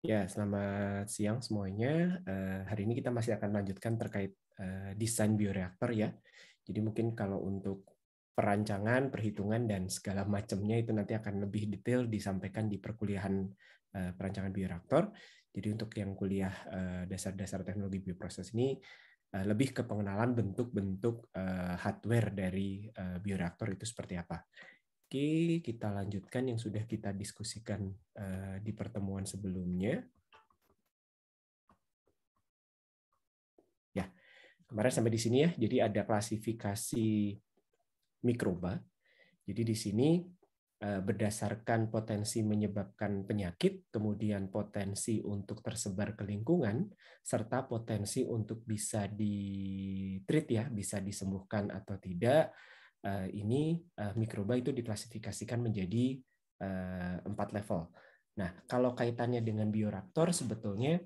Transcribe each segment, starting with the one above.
Ya, selamat siang semuanya. Hari ini kita masih akan lanjutkan terkait desain bioreaktor ya. Jadi mungkin kalau untuk perancangan, perhitungan, dan segala macamnya itu nanti akan lebih detail disampaikan di perkuliahan perancangan bioreaktor. Jadi untuk yang kuliah dasar-dasar teknologi bioproses ini lebih ke pengenalan bentuk-bentuk hardware dari bioreaktor itu seperti apa. Oke, kita lanjutkan yang sudah kita diskusikan di pertemuan sebelumnya. Ya, kemarin sampai di sini ya. Jadi ada klasifikasi mikroba. Jadi di sini berdasarkan potensi menyebabkan penyakit, kemudian potensi untuk tersebar ke lingkungan, serta potensi untuk bisa di-treat ya, bisa disembuhkan atau tidak. Ini mikroba itu diklasifikasikan menjadi 4 level. Nah, kalau kaitannya dengan bioreaktor sebetulnya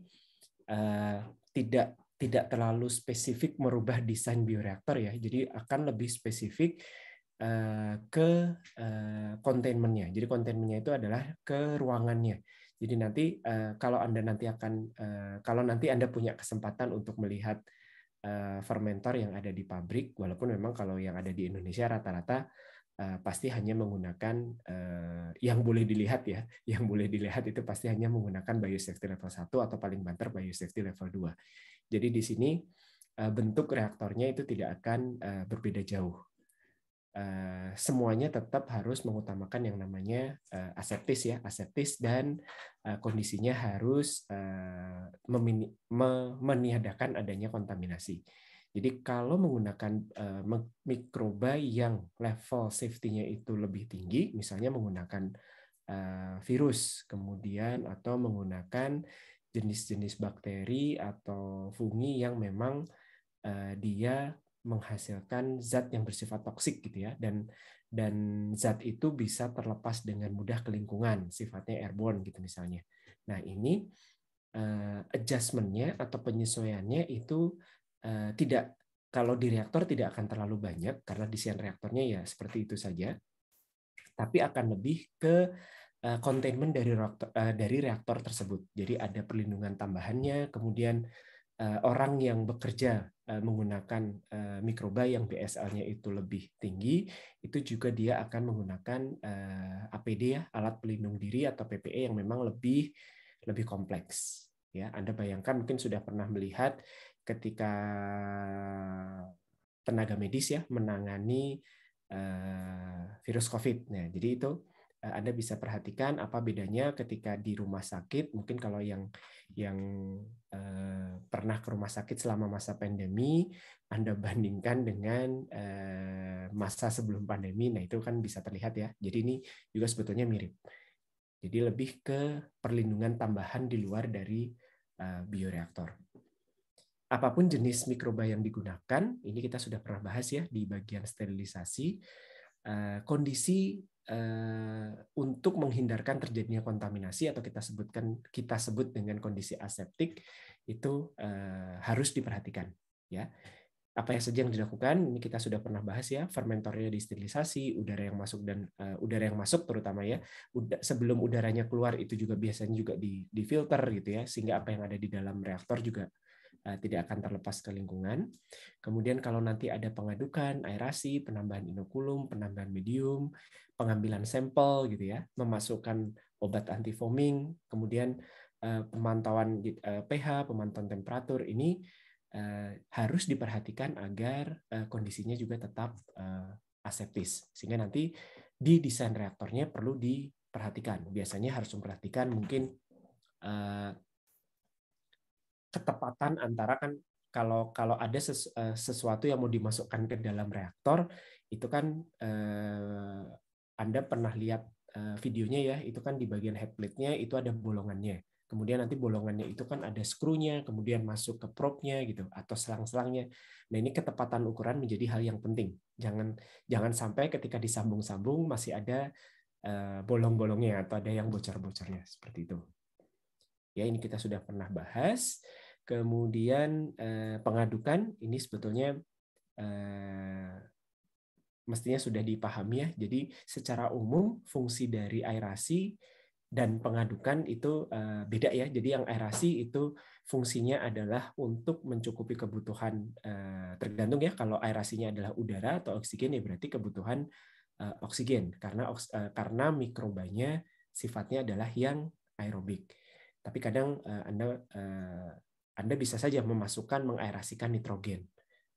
tidak tidak terlalu spesifik merubah desain bioreaktor ya. Jadi akan lebih spesifik ke containment-nya. Jadi containment-nya itu adalah ke ruangannya. Jadi nanti kalau nanti Anda punya kesempatan untuk melihat fermentor yang ada di pabrik, walaupun memang kalau yang ada di Indonesia rata-rata pasti hanya menggunakan yang boleh dilihat ya, yang boleh dilihat itu pasti hanya menggunakan biosafety level 1 atau paling banter biosafety level 2. Jadi di sini bentuk reaktornya itu tidak akan berbeda jauh. Semuanya tetap harus mengutamakan yang namanya aseptis ya, aseptis dan kondisinya harus meniadakan adanya kontaminasi. Jadi kalau menggunakan mikroba yang level safety-nya itu lebih tinggi, misalnya menggunakan virus, kemudian atau menggunakan jenis-jenis bakteri atau fungi yang memang dia menghasilkan zat yang bersifat toksik gitu ya, dan zat itu bisa terlepas dengan mudah ke lingkungan, sifatnya airborne gitu misalnya. Nah ini adjustment-nya atau penyesuaiannya itu tidak, kalau di reaktor tidak akan terlalu banyak karena desain reaktornya ya seperti itu saja, tapi akan lebih ke containment dari reaktor tersebut. Jadi ada perlindungan tambahannya, kemudian orang yang bekerja menggunakan mikroba yang BSL-nya itu lebih tinggi, itu juga dia akan menggunakan APD ya, alat pelindung diri atau PPE yang memang lebih kompleks. Ya, Anda bayangkan mungkin sudah pernah melihat ketika tenaga medis ya menangani virus COVID. Nah, jadi itu Anda bisa perhatikan apa bedanya ketika di rumah sakit. Mungkin kalau yang pernah ke rumah sakit selama masa pandemi, Anda bandingkan dengan masa sebelum pandemi. Nah, itu kan bisa terlihat ya. Jadi ini juga sebetulnya mirip. Jadi lebih ke perlindungan tambahan di luar dari bioreaktor. Apapun jenis mikroba yang digunakan, ini kita sudah pernah bahas ya di bagian sterilisasi, kondisi untuk menghindarkan terjadinya kontaminasi atau kita sebut dengan kondisi aseptik itu harus diperhatikan ya. Apa yang saja yang dilakukan ini kita sudah pernah bahas ya, fermentornya disterilisasi, udara yang masuk dan udara yang masuk terutama ya, sebelum udaranya keluar itu juga biasanya juga difilter gitu ya, sehingga apa yang ada di dalam reaktor juga tidak akan terlepas ke lingkungan. Kemudian kalau nanti ada pengadukan, aerasi, penambahan inokulum, penambahan medium, pengambilan sampel gitu ya, memasukkan obat anti foaming, kemudian pemantauan pH, pemantauan temperatur ini harus diperhatikan agar kondisinya juga tetap aseptis. Sehingga nanti di desain reaktornya perlu diperhatikan. Biasanya harus memperhatikan mungkin ketepatan antara kan kalau ada sesuatu yang mau dimasukkan ke dalam reaktor itu kan Anda pernah lihat videonya ya, itu kan di bagian head plate-nya itu ada bolongannya. Kemudian nanti bolongannya itu kan ada skrunya, kemudian masuk ke probe-nya gitu atau selang-selangnya. Nah, ini ketepatan ukuran menjadi hal yang penting. Jangan sampai ketika disambung-sambung masih ada bolong-bolongnya atau ada yang bocor-bocornya seperti itu. Ya, ini kita sudah pernah bahas. Kemudian pengadukan ini sebetulnya mestinya sudah dipahami ya. Jadi secara umum fungsi dari aerasi Dan pengadukan itu beda ya. Jadi yang aerasi itu fungsinya adalah untuk mencukupi kebutuhan, tergantung ya, kalau aerasinya adalah udara atau oksigen ya berarti kebutuhan oksigen, karena mikrobanya sifatnya adalah yang aerobik. Tapi kadang Anda bisa saja mengaerasikan nitrogen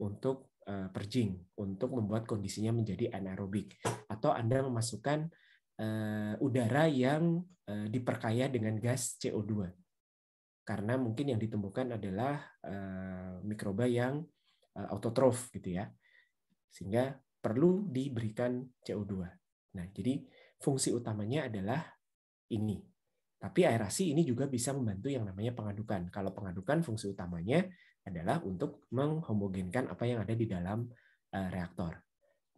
untuk purging, untuk membuat kondisinya menjadi anaerobik, atau Anda memasukkan udara yang diperkaya dengan gas CO2, karena mungkin yang ditemukan adalah mikroba yang autotrof gitu ya, sehingga perlu diberikan CO2. Nah, jadi fungsi utamanya adalah ini. Tapi aerasi ini juga bisa membantu yang namanya pengadukan. Kalau pengadukan fungsi utamanya adalah untuk menghomogenkan apa yang ada di dalam reaktor.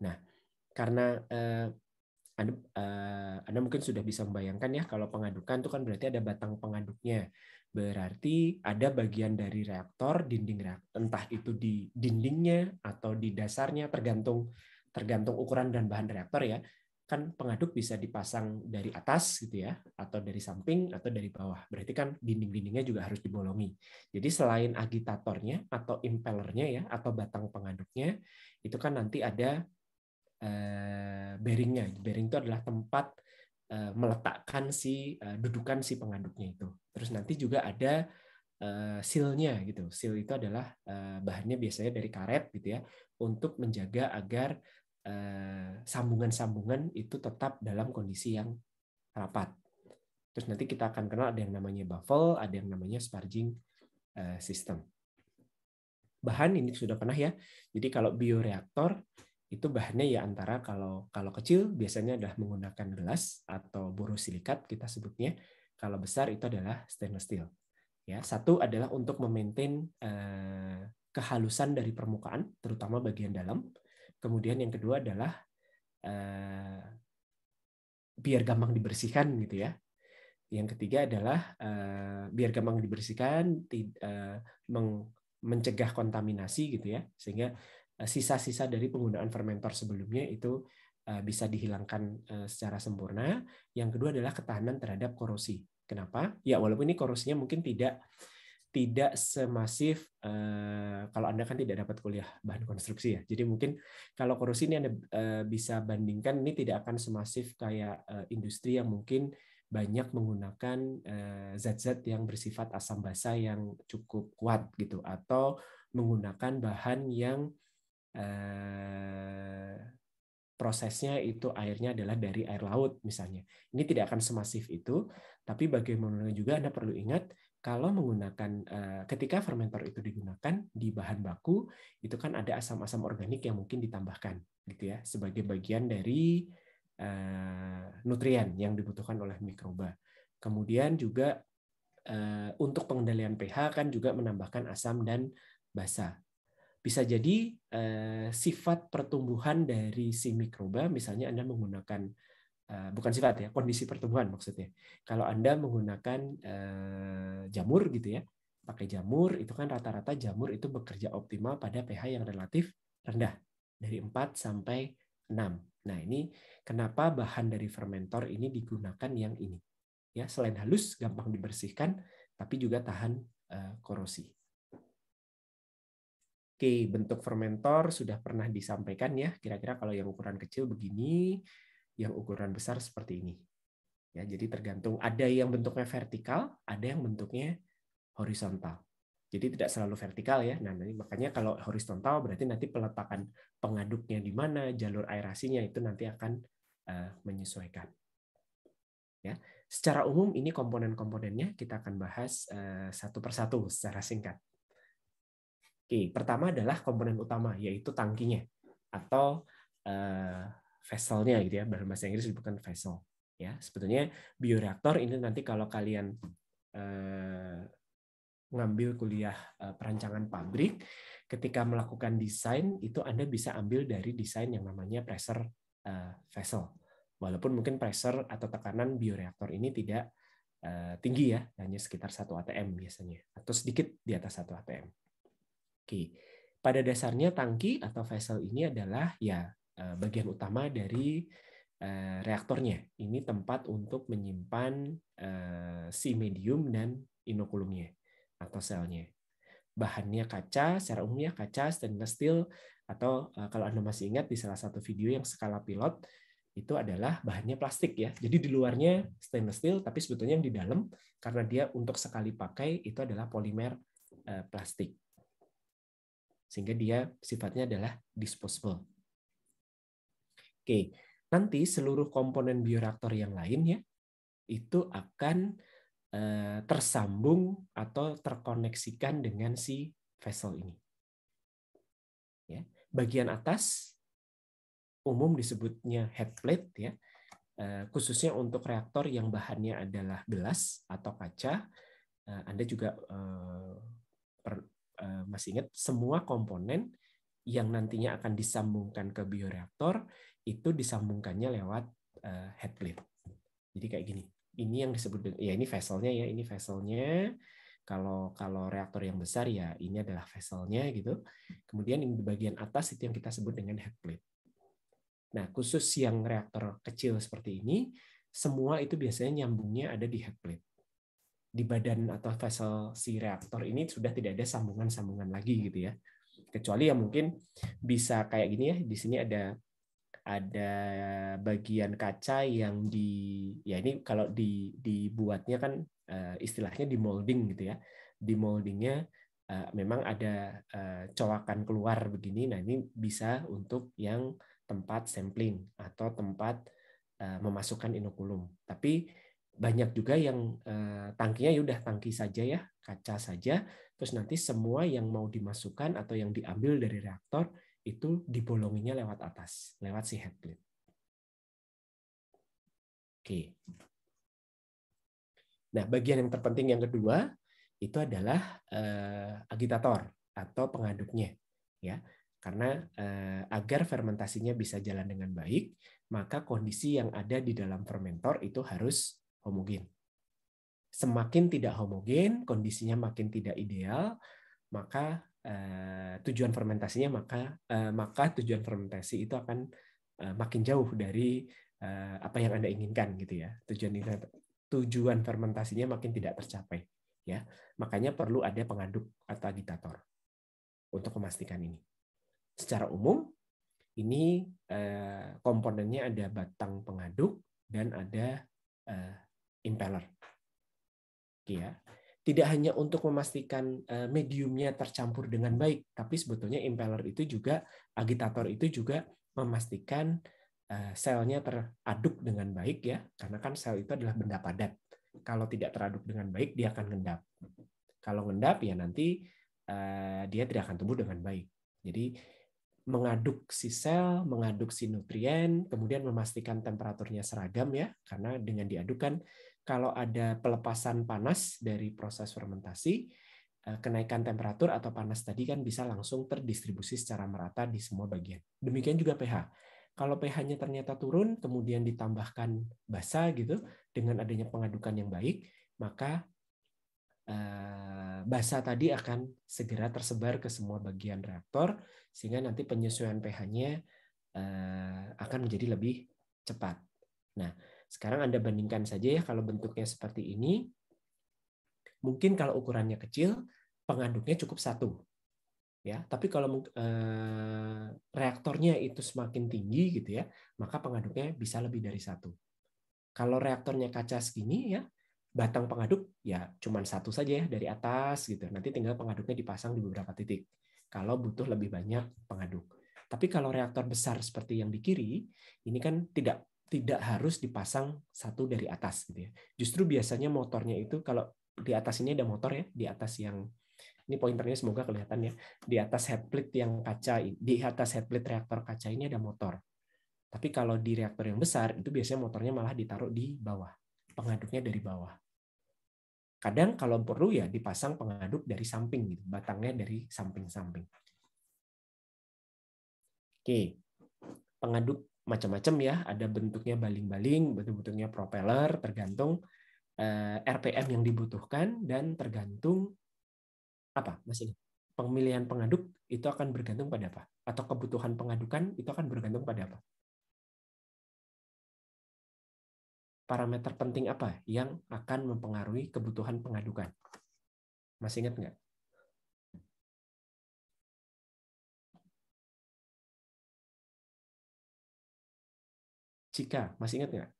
Nah, karena Anda mungkin sudah bisa membayangkan ya, kalau pengadukan itu kan berarti ada batang pengaduknya. Berarti ada bagian dari reaktor, dinding reaktor, entah itu di dindingnya atau di dasarnya, tergantung ukuran dan bahan reaktor ya. Kan pengaduk bisa dipasang dari atas gitu ya, atau dari samping atau dari bawah. Berarti kan dinding-dindingnya juga harus dibolongi. Jadi selain agitatornya atau impellernya ya, atau batang pengaduknya, itu kan nanti ada bearingnya. Bearing itu adalah tempat meletakkan dudukan si pengaduknya itu. Terus nanti juga ada seal-nya gitu. Seal itu adalah bahannya biasanya dari karet gitu ya, untuk menjaga agar sambungan-sambungan itu tetap dalam kondisi yang rapat. Terus nanti kita akan kenal ada yang namanya baffle, ada yang namanya sparging system. Bahan ini sudah pernah ya. Jadi kalau bioreaktor itu bahannya ya antara kalau kecil biasanya adalah menggunakan gelas atau borosilikat kita sebutnya. Kalau besar itu adalah stainless steel. Ya, satu adalah untuk memaintain kehalusan dari permukaan, terutama bagian dalam. Kemudian yang kedua adalah biar gampang dibersihkan gitu ya. Yang ketiga adalah biar gampang dibersihkan, mencegah kontaminasi gitu ya, sehingga sisa-sisa dari penggunaan fermentor sebelumnya itu bisa dihilangkan secara sempurna. Yang kedua adalah ketahanan terhadap korosi. Kenapa? Ya walaupun ini korosinya mungkin tidak semasif kalau Anda kan tidak dapat kuliah bahan konstruksi ya. Jadi mungkin kalau korosi ini Anda bisa bandingkan, ini tidak akan semasif kayak industri yang mungkin banyak menggunakan zat-zat yang bersifat asam basa yang cukup kuat gitu, atau menggunakan bahan yang prosesnya itu airnya adalah dari air laut misalnya. Ini tidak akan semasif itu, tapi bagaimana juga Anda perlu ingat kalau menggunakan ketika fermentor itu digunakan di bahan baku itu kan ada asam-asam organik yang mungkin ditambahkan gitu ya, sebagai bagian dari nutrien yang dibutuhkan oleh mikroba. Kemudian juga untuk pengendalian pH kan juga menambahkan asam dan basa. Bisa jadi sifat pertumbuhan dari si mikroba, misalnya Anda menggunakan, bukan sifat ya, kondisi pertumbuhan maksudnya. Kalau Anda menggunakan jamur gitu ya, pakai jamur, itu kan rata-rata jamur itu bekerja optimal pada pH yang relatif rendah, dari 4 sampai 6. Nah ini kenapa bahan dari fermentor ini digunakan yang ini. Ya, selain halus, gampang dibersihkan, tapi juga tahan korosi. Oke, bentuk fermentor sudah pernah disampaikan ya. Kira-kira kalau yang ukuran kecil begini, yang ukuran besar seperti ini. Ya, jadi tergantung, ada yang bentuknya vertikal, ada yang bentuknya horizontal. Jadi tidak selalu vertikal ya. Nah, makanya kalau horizontal berarti nanti peletakan pengaduknya di mana, jalur aerasinya itu nanti akan menyesuaikan. Ya, secara umum ini komponen-komponennya kita akan bahas satu persatu secara singkat. Oke, pertama adalah komponen utama, yaitu tangkinya atau vesselnya gitu ya, dalam bahasa Inggris disebutkan vessel. Ya, sebetulnya bioreaktor ini nanti kalau kalian ngambil kuliah perancangan pabrik, ketika melakukan desain itu Anda bisa ambil dari desain yang namanya pressure vessel. Walaupun mungkin pressure atau tekanan bioreaktor ini tidak tinggi ya, hanya sekitar 1 atm biasanya, atau sedikit di atas 1 atm. Oke, pada dasarnya tangki atau vessel ini adalah ya bagian utama dari reaktornya. Ini tempat untuk menyimpan si medium dan inokulumnya atau selnya. Bahannya kaca, secara umumnya kaca, stainless steel, atau kalau Anda masih ingat di salah satu video yang skala pilot, itu adalah bahannya plastik ya. Jadi di luarnya stainless steel, tapi sebetulnya yang di dalam, karena dia untuk sekali pakai, itu adalah polimer plastik. Sehingga dia sifatnya adalah disposable. Oke, nanti seluruh komponen bioreaktor yang lain ya, itu akan tersambung atau terkoneksikan dengan si vessel ini. Ya. Bagian atas umum disebutnya head plate ya, khususnya untuk reaktor yang bahannya adalah gelas atau kaca. Anda juga masih ingat semua komponen yang nantinya akan disambungkan ke bioreaktor itu disambungkannya lewat head plate. Jadi kayak gini. Ini yang disebut ya ini vesselnya ya, ini vesselnya. Kalau reaktor yang besar ya ini adalah vesselnya gitu. Kemudian yang di bagian atas itu yang kita sebut dengan head plate. Nah, khusus yang reaktor kecil seperti ini, semua itu biasanya nyambungnya ada di head plate. Di badan atau vessel si reaktor ini sudah tidak ada sambungan-sambungan lagi gitu ya. Kecuali ya mungkin bisa kayak gini ya, di sini ada bagian kaca yang ya ini kalau dibuatnya kan istilahnya di molding gitu ya. Di moldingnya memang ada colokan keluar begini. Nah ini bisa untuk yang tempat sampling atau tempat memasukkan inokulum. Tapi banyak juga yang tangkinya ya udah tangki saja ya, kaca saja. Terus nanti semua yang mau dimasukkan atau yang diambil dari reaktor itu dibolonginya lewat atas, lewat si head plate. Oke. Nah, bagian yang terpenting yang kedua itu adalah agitator atau pengaduknya, ya. Karena agar fermentasinya bisa jalan dengan baik, maka kondisi yang ada di dalam fermentor itu harus homogen. Semakin tidak homogen, kondisinya makin tidak ideal, maka tujuan fermentasinya maka tujuan fermentasi itu akan makin jauh dari apa yang Anda inginkan gitu ya. Tujuan fermentasinya makin tidak tercapai ya. Makanya perlu ada pengaduk atau agitator untuk memastikan ini. Secara umum ini komponennya ada batang pengaduk dan ada impeller. Ya. Tidak hanya untuk memastikan mediumnya tercampur dengan baik, tapi sebetulnya impeller itu juga, agitator itu juga memastikan selnya teraduk dengan baik ya, karena kan sel itu adalah benda padat. Kalau tidak teraduk dengan baik, dia akan ngendap. Kalau ngendap ya nanti dia tidak akan tumbuh dengan baik. Jadi mengaduk si sel, mengaduk si nutrien, kemudian memastikan temperaturnya seragam ya, karena dengan diadukkan kalau ada pelepasan panas dari proses fermentasi, kenaikan temperatur atau panas tadi kan bisa langsung terdistribusi secara merata di semua bagian. Demikian juga pH. Kalau pH-nya ternyata turun, kemudian ditambahkan basa gitu, dengan adanya pengadukan yang baik, maka basa tadi akan segera tersebar ke semua bagian reaktor, sehingga nanti penyesuaian pH-nya akan menjadi lebih cepat. Nah, sekarang Anda bandingkan saja ya, kalau bentuknya seperti ini, mungkin kalau ukurannya kecil, pengaduknya cukup satu. Ya, tapi kalau reaktornya itu semakin tinggi gitu ya, maka pengaduknya bisa lebih dari satu. Kalau reaktornya kaca segini ya, batang pengaduk ya cuma satu saja ya dari atas gitu. Nanti tinggal pengaduknya dipasang di beberapa titik. Kalau butuh lebih banyak pengaduk. Tapi kalau reaktor besar seperti yang di kiri, ini kan tidak harus dipasang satu dari atas gitu ya. Justru biasanya motornya itu kalau di atas ini ada motor ya, di atas yang ini pointernya semoga kelihatan ya. Di atas headplate yang kaca, di atas headplate reaktor kaca ini ada motor. Tapi kalau di reaktor yang besar, itu biasanya motornya malah ditaruh di bawah. Pengaduknya dari bawah. Kadang kalau perlu ya dipasang pengaduk dari samping, gitu. Batangnya dari samping-samping. Oke, pengaduk macam-macam ya. Ada bentuknya baling-baling, bentuknya propeller, tergantung RPM yang dibutuhkan, dan tergantung apa, Mas ini? Pemilihan pengaduk itu akan bergantung pada apa? Atau kebutuhan pengadukan itu akan bergantung pada apa? parameter penting apa yang akan mempengaruhi kebutuhan pengadukan? Masih ingat nggak? Cika, masih ingat nggak?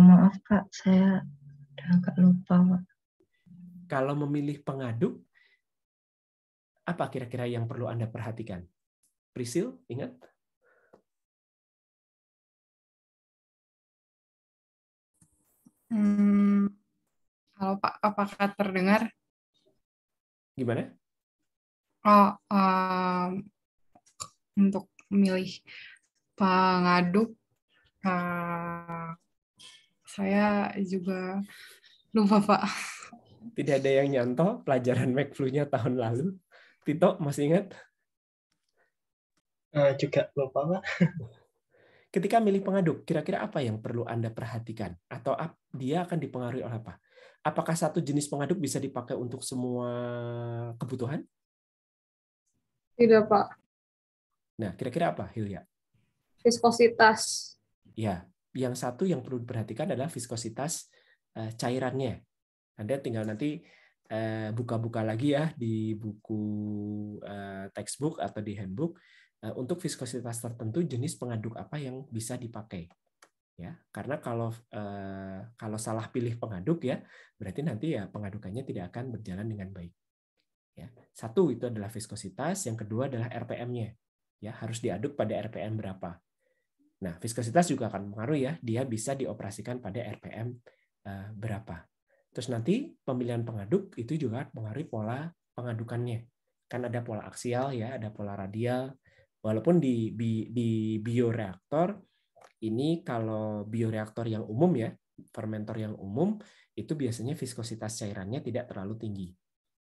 Maaf Kak, saya udah agak lupa Pak. Kalau memilih pengaduk, apa kira-kira yang perlu Anda perhatikan? Prisil, ingat? Halo Pak, apakah terdengar? Gimana? Oh, untuk memilih pengaduk, saya juga lupa Pak. Tidak ada yang nyantol pelajaran McFlu-nya tahun lalu. Tito, masih ingat? Juga lupa, Pak. Ketika milih pengaduk, kira-kira apa yang perlu Anda perhatikan? Atau dia akan dipengaruhi oleh apa? Apakah satu jenis pengaduk bisa dipakai untuk semua kebutuhan? Tidak, Pak. Nah, kira-kira apa, Hilya? Viskositas. Ya, yang satu yang perlu diperhatikan adalah viskositas cairannya. Anda tinggal nanti buka-buka lagi ya di buku textbook atau di handbook untuk viskositas tertentu jenis pengaduk apa yang bisa dipakai. Ya, karena kalau salah pilih pengaduk ya, berarti nanti ya pengadukannya tidak akan berjalan dengan baik. Ya, satu itu adalah viskositas, yang kedua adalah RPM-nya. Ya, harus diaduk pada RPM berapa. Nah, viskositas juga akan mempengaruhi ya, dia bisa dioperasikan pada RPM berapa. Terus nanti pemilihan pengaduk itu juga mempengaruhi pola pengadukannya. Kan ada pola aksial ya, ada pola radial. Walaupun di bioreaktor ini kalau bioreaktor yang umum ya, fermentor yang umum itu biasanya viskositas cairannya tidak terlalu tinggi.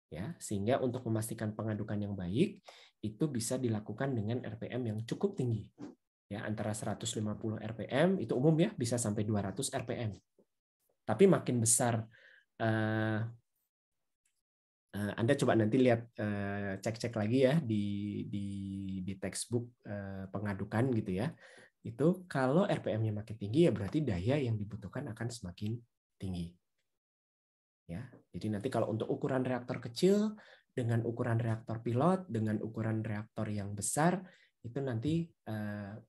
Ya, sehingga untuk memastikan pengadukan yang baik itu bisa dilakukan dengan RPM yang cukup tinggi. Ya, antara 150 RPM itu umum ya, bisa sampai 200 RPM. Tapi makin besar Anda coba nanti lihat cek-cek lagi ya di textbook pengadukan gitu ya. Itu kalau RPM-nya makin tinggi ya berarti daya yang dibutuhkan akan semakin tinggi. Ya, jadi nanti kalau untuk ukuran reaktor kecil dengan ukuran reaktor pilot dengan ukuran reaktor yang besar itu nanti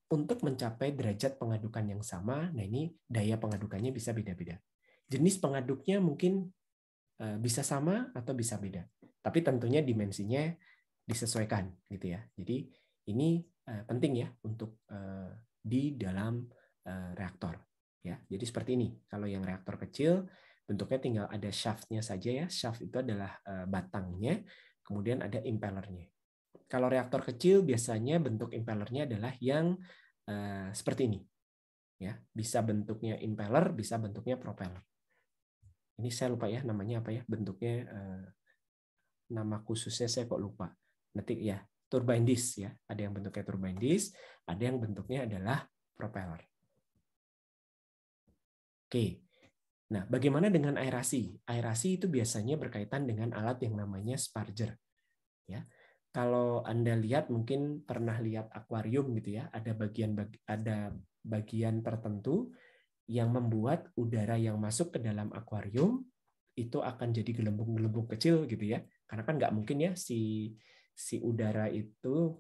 untuk mencapai derajat pengadukan yang sama, nah ini daya pengadukannya bisa beda-beda. Jenis pengaduknya mungkin bisa sama atau bisa beda, tapi tentunya dimensinya disesuaikan gitu ya. Jadi ini penting ya untuk di dalam reaktor ya. Jadi seperti ini. Kalau yang reaktor kecil bentuknya tinggal ada shaft-nya saja ya. Shaft itu adalah batangnya, kemudian ada impellernya. Kalau reaktor kecil biasanya bentuk impellernya adalah yang seperti ini. Ya, bisa bentuknya impeller, bisa bentuknya propeller. Ini saya lupa ya namanya apa ya, bentuknya nama khususnya saya kok lupa. Nanti ya, turbine disk ya. Ada yang bentuknya turbine disk, ada yang bentuknya adalah propeller. Oke. Nah, bagaimana dengan aerasi? Aerasi itu biasanya berkaitan dengan alat yang namanya sparger. Ya. Kalau Anda lihat mungkin pernah lihat akuarium gitu ya, ada bagian tertentu yang membuat udara yang masuk ke dalam akuarium itu akan jadi gelembung-gelembung kecil gitu ya. Karena kan nggak mungkin ya si udara itu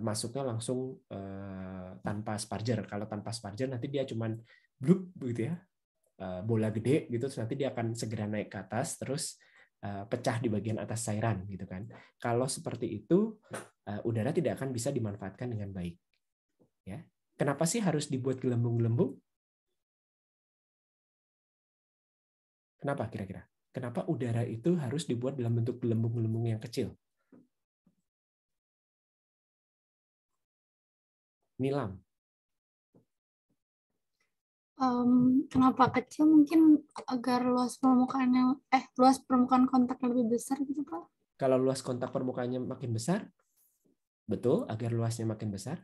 masuknya langsung tanpa sparger. Kalau tanpa sparger nanti dia cuman blub gitu ya. Bola gede gitu, terus nanti dia akan segera naik ke atas terus pecah di bagian atas cairan gitu kan. Kalau seperti itu udara tidak akan bisa dimanfaatkan dengan baik. Ya. Kenapa sih harus dibuat gelembung-gelembung? Kenapa kira-kira? Kenapa udara itu harus dibuat dalam bentuk gelembung-gelembung yang kecil? Nilam. Kenapa kecil? Mungkin agar luas permukaan kontak lebih besar gitu, Pak. Kalau luas kontak permukaannya makin besar, betul, agar luasnya makin besar.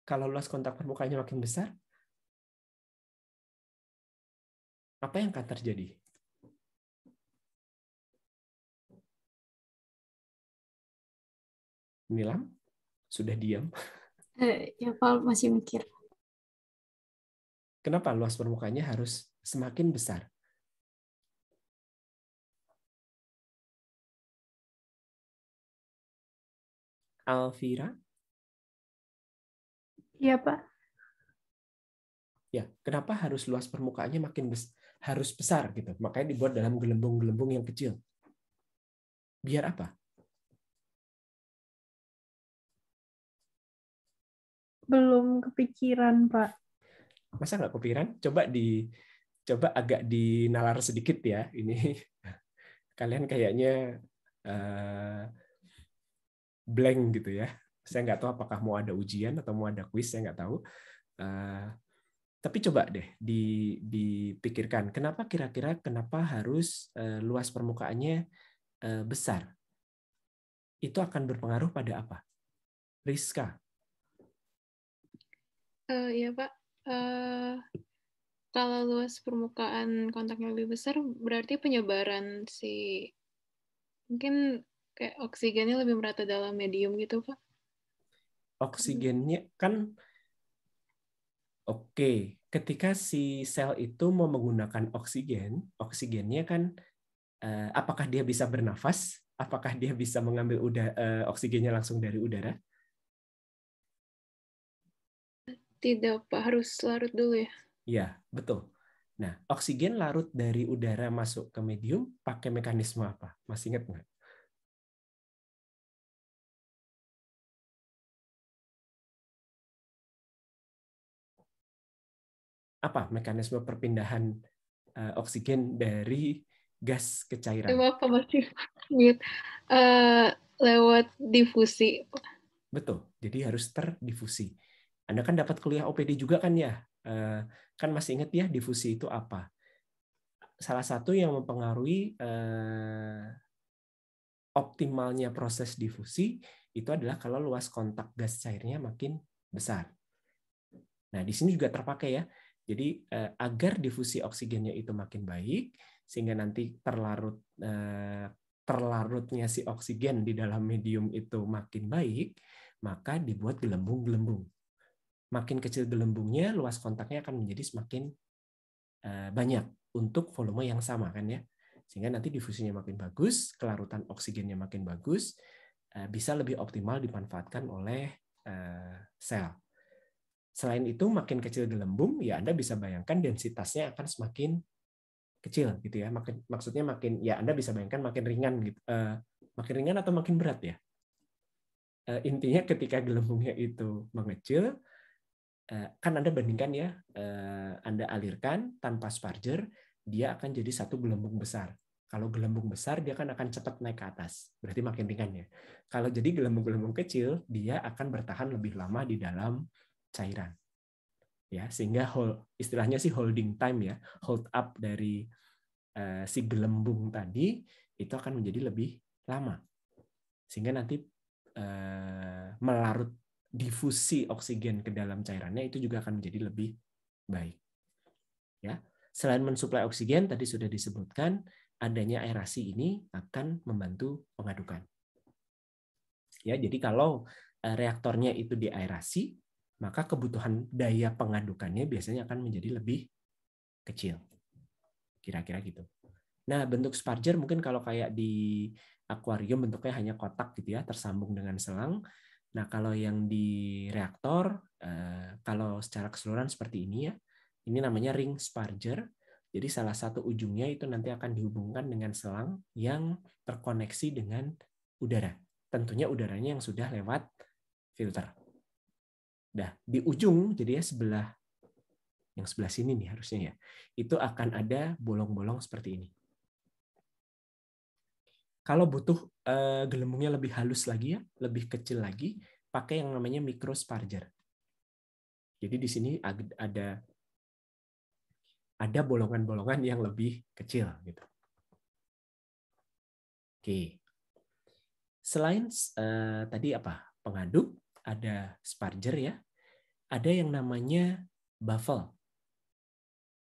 Kalau luas kontak permukaannya makin besar, apa yang akan terjadi? Nilam? Sudah diam. Ya Pak masih mikir. Kenapa luas permukaannya harus semakin besar? Alvira? Iya, Pak. Ya, kenapa harus luas permukaannya harus besar gitu? Makanya dibuat dalam gelembung-gelembung yang kecil. Biar apa? Belum kepikiran, Pak. Masa nggak kepikiran? Coba agak dinalar sedikit ya. Ini kalian kayaknya blank gitu ya. Saya nggak tahu apakah mau ada ujian atau mau ada kuis, saya nggak tahu. Tapi coba deh dipikirkan, kenapa harus luas permukaannya besar? Itu akan berpengaruh pada apa? Rizka? Iya Pak, kalau luas permukaan kontaknya lebih besar, berarti penyebaran mungkin kayak oksigennya lebih merata dalam medium gitu Pak. Oksigennya kan oke. Ketika si sel itu mau menggunakan oksigennya kan apakah dia bisa bernafas? Apakah dia bisa mengambil oksigennya langsung dari udara? Tidak Pak, harus larut dulu ya. Iya, betul. Nah, oksigen larut dari udara masuk ke medium pakai mekanisme apa? Masih ingat nggak? Apa mekanisme perpindahan oksigen dari gas ke cairan? Maaf Pak, masih mute. Lewat difusi. Betul, jadi harus terdifusi. Anda kan dapat kuliah OPD juga kan ya? Kan masih ingat ya difusi itu apa? Salah satu yang mempengaruhi optimalnya proses difusi itu adalah kalau luas kontak gas cairnya makin besar. Nah, di sini juga terpakai ya. Jadi agar difusi oksigennya itu makin baik, sehingga nanti terlarutnya si oksigen di dalam medium itu makin baik, maka dibuat gelembung-gelembung. Makin kecil gelembungnya, luas kontaknya akan menjadi semakin banyak untuk volume yang sama kan ya. Sehingga nanti difusinya makin bagus, kelarutan oksigennya makin bagus, bisa lebih optimal dimanfaatkan oleh sel. Selain itu, makin kecil gelembung, ya Anda bisa bayangkan densitasnya akan semakin kecil gitu ya. Maksudnya ya Anda bisa bayangkan makin ringan gitu. Makin ringan atau makin berat ya. Intinya ketika gelembungnya itu mengecil, kan Anda bandingkan ya, Anda alirkan tanpa sparger, dia akan jadi satu gelembung besar. Kalau gelembung besar, dia kan akan cepat naik ke atas. Berarti makin ringan ya. Kalau jadi gelembung-gelembung kecil, dia akan bertahan lebih lama di dalam cairan. Ya, sehingga istilahnya sih holding time ya, hold up dari si gelembung tadi itu akan menjadi lebih lama. Sehingga nanti melarut difusi oksigen ke dalam cairannya itu juga akan menjadi lebih baik. Ya. Selain mensuplai oksigen tadi sudah disebutkan, adanya aerasi ini akan membantu pengadukan. Ya, jadi kalau reaktornya itu diaerasi, maka kebutuhan daya pengadukannya biasanya akan menjadi lebih kecil. Kira-kira gitu. Nah, bentuk sparger mungkin kalau kayak di akuarium bentuknya hanya kotak gitu ya, tersambung dengan selang. Nah, kalau yang di reaktor, kalau secara keseluruhan seperti ini ya, ini namanya ring sparger. Jadi salah satu ujungnya itu nanti akan dihubungkan dengan selang yang terkoneksi dengan udara. Tentunya udaranya yang sudah lewat filter. Nah, di ujung, jadi ya yang sebelah sini nih harusnya ya, itu akan ada bolong-bolong seperti ini. Kalau butuh gelembungnya lebih halus lagi ya, lebih kecil lagi, pakai yang namanya microsparger. Jadi di sini ada bolongan-bolongan yang lebih kecil gitu. Oke. Selain tadi apa? Pengaduk, ada sparger ya. Ada yang namanya baffle.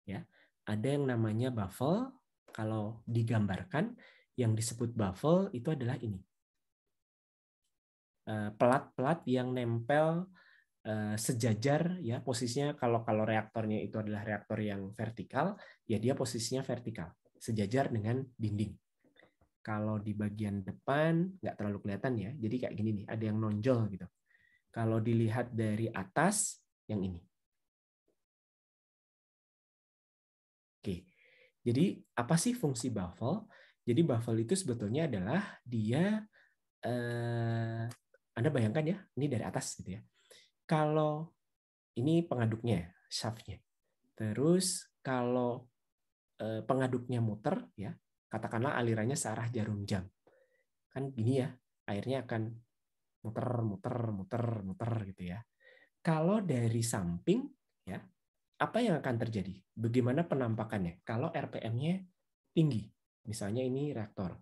Ya. Ada yang namanya baffle, kalau digambarkan yang disebut baffle itu adalah ini. Pelat-pelat yang nempel sejajar ya posisinya. Kalau reaktornya itu adalah reaktor yang vertikal, ya dia posisinya vertikal, sejajar dengan dinding. Kalau di bagian depan nggak terlalu kelihatan ya, jadi kayak gini nih, ada yang nonjol gitu. Kalau dilihat dari atas, yang ini. Oke, jadi apa sih fungsi baffle? Jadi baffle itu sebetulnya adalah dia, Anda bayangkan ya, ini dari atas gitu ya. Kalau ini pengaduknya, shaft-nya. Terus kalau pengaduknya muter, ya, katakanlah alirannya searah jarum jam. Kan gini ya, airnya akan muter gitu ya. Kalau dari samping, ya, apa yang akan terjadi? Bagaimana penampakannya? Kalau RPM-nya tinggi, misalnya ini reaktor,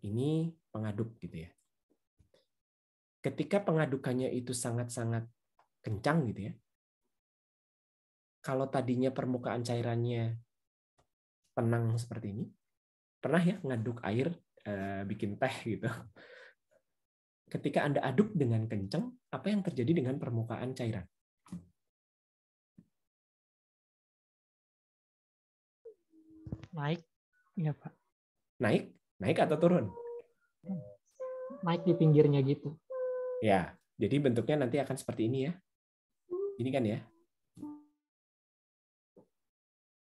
ini pengaduk gitu ya. Ketika pengadukannya itu sangat-sangat kencang gitu ya. Kalau tadinya permukaan cairannya tenang seperti ini, pernah ya ngaduk air, bikin teh gitu. Ketika Anda aduk dengan kencang, apa yang terjadi dengan permukaan cairan? Naik, ya Pak. Naik atau turun? Naik di pinggirnya gitu. Ya, jadi bentuknya nanti akan seperti ini ya. Ini kan ya.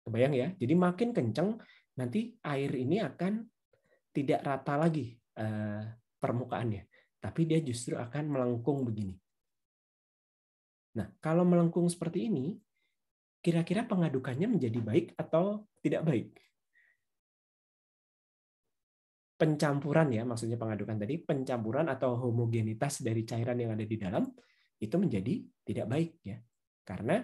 Kebayang ya? Jadi makin kencang, nanti air ini akan tidak rata lagi permukaannya. Tapi dia justru akan melengkung begini. Nah, kalau melengkung seperti ini, kira-kira pengadukannya menjadi baik atau tidak baik? Pencampuran ya, maksudnya pengadukan tadi, pencampuran atau homogenitas dari cairan yang ada di dalam itu menjadi tidak baik ya. Karena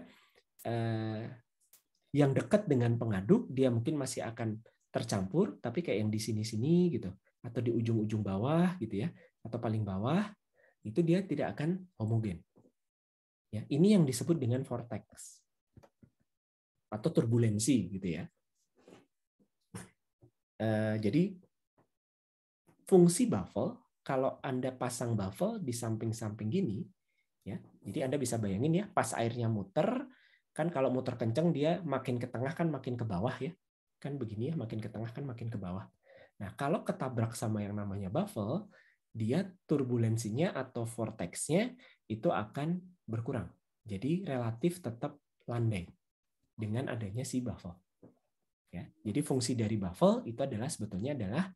yang dekat dengan pengaduk dia mungkin masih akan tercampur, tapi kayak yang di sini-sini gitu, atau di ujung-ujung bawah gitu ya, atau paling bawah, itu dia tidak akan homogen. Ya, ini yang disebut dengan vortex atau turbulensi gitu ya. Jadi fungsi baffle, kalau Anda pasang baffle di samping-samping gini, ya, jadi Anda bisa bayangin ya, pas airnya muter, kan kalau muter kencang dia makin ke tengah kan makin ke bawah ya, kan begini ya, makin ke tengah kan makin ke bawah. Nah kalau ketabrak sama yang namanya baffle, dia turbulensinya atau vortexnya itu akan berkurang. Jadi relatif tetap landai dengan adanya si baffle. Ya, jadi fungsi dari baffle itu adalah sebetulnya adalah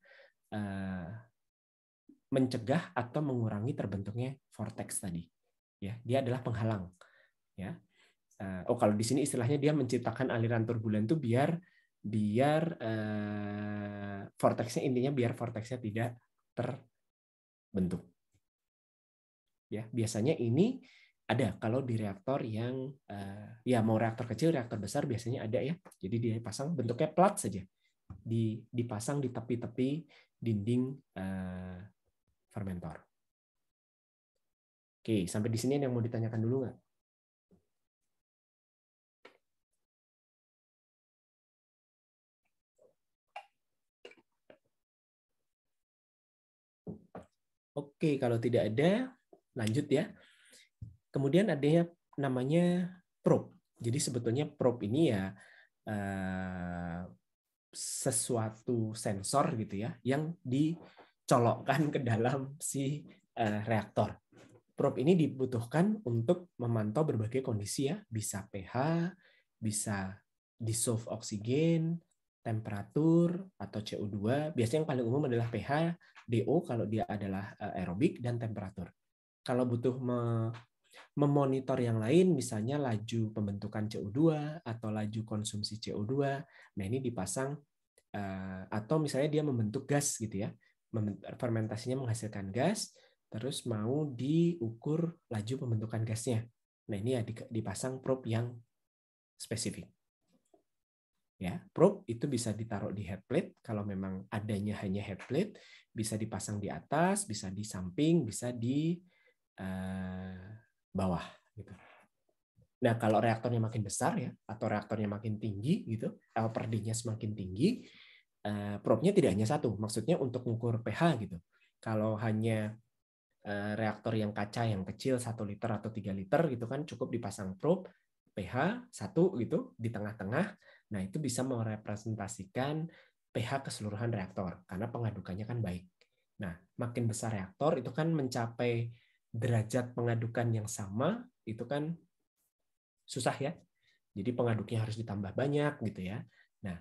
mencegah atau mengurangi terbentuknya vortex tadi. Ya, dia adalah penghalang. Ya, kalau di sini istilahnya dia menciptakan aliran turbulen itu biar vortexnya, intinya biar vortexnya tidak terbentuk. Ya, biasanya ini ada kalau di reaktor yang ya mau reaktor kecil, reaktor besar biasanya ada ya. Jadi dia pasang bentuknya plat saja, dipasang di tepi-tepi dinding fermentor. Oke, sampai di sini yang mau ditanyakan dulu nggak? Oke, kalau tidak ada, lanjut ya. Kemudian ada namanya probe. Jadi sebetulnya probe ini ya sesuatu sensor gitu ya yang dicolokkan ke dalam si reaktor. Probe ini dibutuhkan untuk memantau berbagai kondisi ya, bisa pH, bisa dissolve oksigen, temperatur atau CO2. Biasanya yang paling umum adalah pH, DO kalau dia adalah aerobik, dan temperatur. Kalau butuh memonitor yang lain, misalnya laju pembentukan CO2 atau laju konsumsi CO2, nah ini dipasang, atau misalnya dia membentuk gas gitu ya, fermentasinya menghasilkan gas, terus mau diukur laju pembentukan gasnya. Nah ini ya dipasang probe yang spesifik. Ya, probe itu bisa ditaruh di head plate kalau memang adanya hanya head plate, bisa dipasang di atas, bisa di samping, bisa di bawah gitu. Nah, kalau reaktornya makin besar ya, atau reaktornya makin tinggi gitu, per D-nya semakin tinggi, probe-nya tidak hanya satu, maksudnya untuk mengukur pH gitu. Kalau hanya reaktor yang kaca yang kecil 1 liter atau 3 liter gitu kan, cukup dipasang probe pH 1 gitu di tengah-tengah. Nah, itu bisa merepresentasikan pH keseluruhan reaktor karena pengadukannya kan baik. Nah, makin besar reaktor itu kan mencapai derajat pengadukan yang sama, itu kan susah ya. Jadi pengaduknya harus ditambah banyak gitu ya. Nah,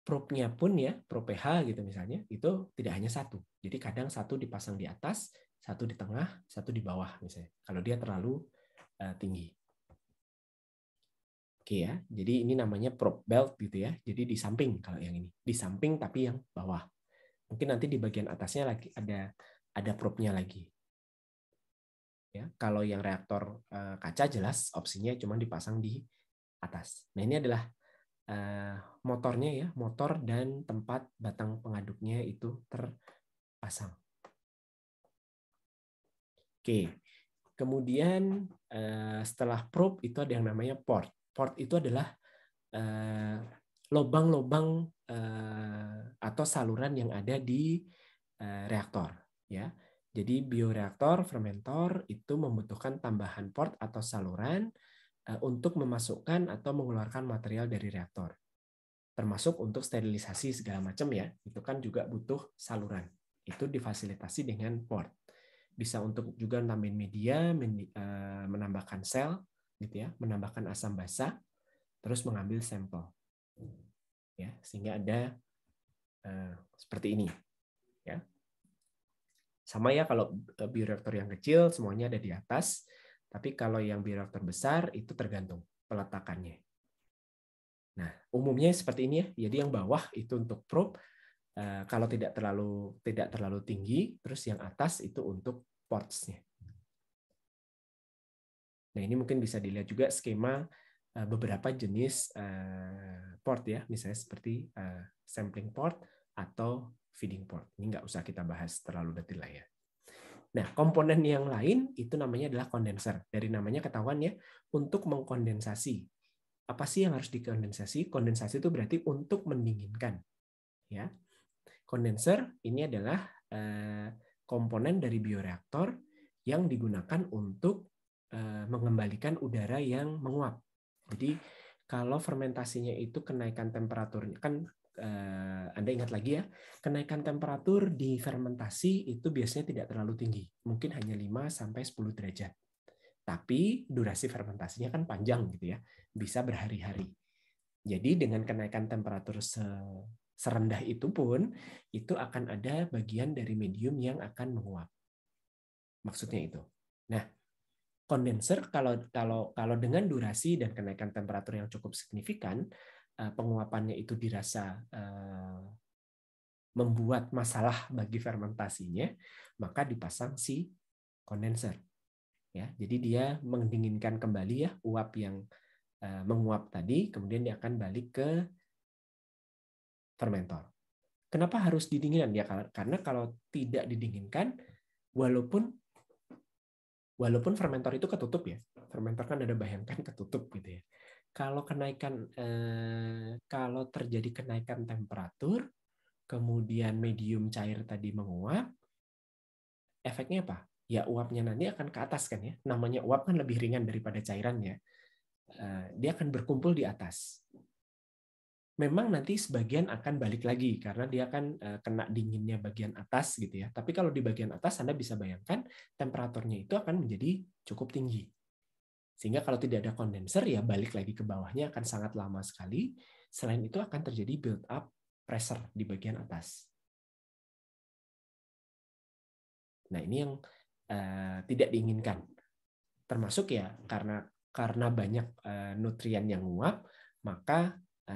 probe-nya pun ya, probe pH gitu misalnya, itu tidak hanya 1. Jadi kadang 1 dipasang di atas, 1 di tengah, 1 di bawah misalnya. Kalau dia terlalu tinggi. Oke ya, jadi ini namanya probe belt gitu ya. Jadi di samping kalau yang ini, di samping tapi yang bawah. Mungkin nanti di bagian atasnya lagi ada probe-nya lagi. Ya, kalau yang reaktor kaca jelas opsinya cuma dipasang di atas. Nah, ini adalah motornya ya, motor dan tempat batang pengaduknya itu terpasang. Oke. Kemudian setelah probe itu ada yang namanya port. Port itu adalah lubang-lubang atau saluran yang ada di reaktor ya. Jadi bioreaktor fermentor itu membutuhkan tambahan port atau saluran untuk memasukkan atau mengeluarkan material dari reaktor. Termasuk untuk sterilisasi segala macam ya. Itu kan juga butuh saluran. Itu difasilitasi dengan port. Bisa untuk juga nambahin media, menambahkan sel gitu ya, menambahkan asam basa, terus mengambil sampel. Ya, sehingga ada seperti ini ya. Sama ya kalau bioreaktor yang kecil semuanya ada di atas, tapi kalau yang bioreaktor besar itu tergantung peletakannya. Nah, umumnya seperti ini ya. Jadi yang bawah itu untuk probe, kalau tidak terlalu tinggi, terus yang atas itu untuk ports-nya. Nah, ini mungkin bisa dilihat juga skema beberapa jenis port ya, misalnya seperti sampling port atau feeding port. Ini nggak usah kita bahas terlalu detail lah ya. Nah, komponen yang lain itu namanya adalah kondenser. Dari namanya ketahuan ya, untuk mengkondensasi. Apa sih yang harus dikondensasi? Kondensasi itu berarti untuk mendinginkan. Ya, kondenser ini adalah komponen dari bioreaktor yang digunakan untuk mengembalikan udara yang menguap. Jadi kalau fermentasinya itu kenaikan temperaturnya, kan Anda ingat lagi ya, kenaikan temperatur di fermentasi itu biasanya tidak terlalu tinggi, mungkin hanya 5-10 derajat. Tapi durasi fermentasinya kan panjang gitu ya, bisa berhari-hari. Jadi dengan kenaikan temperatur serendah itu pun, itu akan ada bagian dari medium yang akan menguap. Maksudnya itu. Nah, kondenser kalau dengan durasi dan kenaikan temperatur yang cukup signifikan, penguapannya itu dirasa membuat masalah bagi fermentasinya, maka dipasang si kondenser. Ya, jadi dia mendinginkan kembali ya uap yang menguap tadi, kemudian dia akan balik ke fermentor. Kenapa harus didinginkan? Ya karena kalau tidak didinginkan, walaupun fermentor itu ketutup ya, fermentor kan ada bayangkan ketutup gitu ya. Kalau terjadi kenaikan temperatur, kemudian medium cair tadi menguap, efeknya apa? Ya uapnya nanti akan ke atas kan ya. Namanya uap kan lebih ringan daripada cairan ya. Dia akan berkumpul di atas. Memang nanti sebagian akan balik lagi karena dia akan kena dinginnya bagian atas gitu ya. Tapi kalau di bagian atas Anda bisa bayangkan temperaturnya itu akan menjadi cukup tinggi. Sehingga kalau tidak ada kondenser ya balik lagi ke bawahnya akan sangat lama sekali. Selain itu akan terjadi build up pressure di bagian atas. Nah, ini yang tidak diinginkan. Termasuk ya karena banyak nutrien yang menguap, maka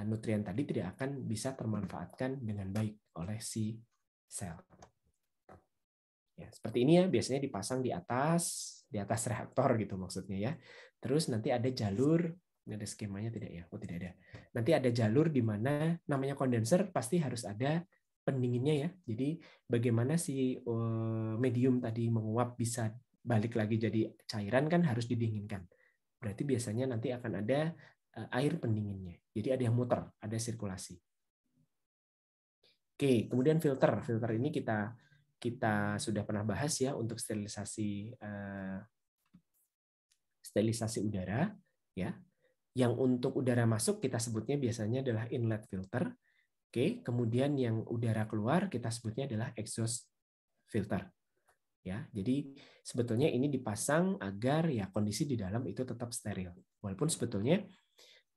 nutrien tadi tidak akan bisa termanfaatkan dengan baik oleh si sel. Ya, seperti ini ya, biasanya dipasang di atas reaktor gitu maksudnya ya. Terus nanti ada jalur, ini ada skemanya tidak ya? Oh, tidak ada. Nanti ada jalur di mana namanya kondenser pasti harus ada pendinginnya ya. Jadi bagaimana si medium tadi menguap bisa balik lagi jadi cairan kan harus didinginkan. Berarti biasanya nanti akan ada air pendinginnya. Jadi ada yang muter, ada sirkulasi. Oke, kemudian filter. Filter ini kita kita sudah pernah bahas ya untuk sterilisasi udara, ya. Yang untuk udara masuk kita sebutnya biasanya adalah inlet filter. Oke, kemudian yang udara keluar kita sebutnya adalah exhaust filter. Ya, jadi sebetulnya ini dipasang agar ya kondisi di dalam itu tetap steril. Walaupun sebetulnya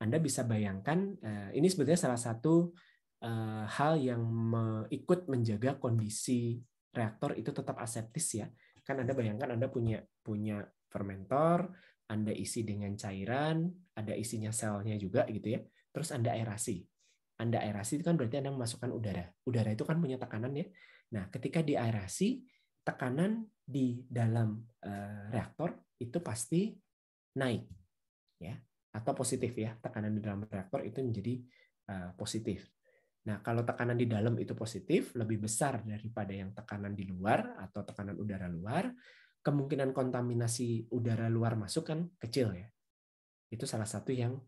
Anda bisa bayangkan ini sebetulnya salah satu hal yang ikut menjaga kondisi reaktor itu tetap aseptis ya. Kan Anda bayangkan Anda punya fermentor, Anda isi dengan cairan, ada isinya selnya juga gitu ya. Terus Anda aerasi. Anda aerasi itu kan berarti Anda memasukkan udara. Udara itu kan punya tekanan ya. Nah, ketika diaerasi, tekanan di dalam reaktor itu pasti naik ya, atau positif ya. Tekanan di dalam reaktor itu menjadi positif. Nah, kalau tekanan di dalam itu positif, lebih besar daripada yang tekanan di luar atau tekanan udara luar, kemungkinan kontaminasi udara luar masuk kan kecil ya. Itu salah satu yang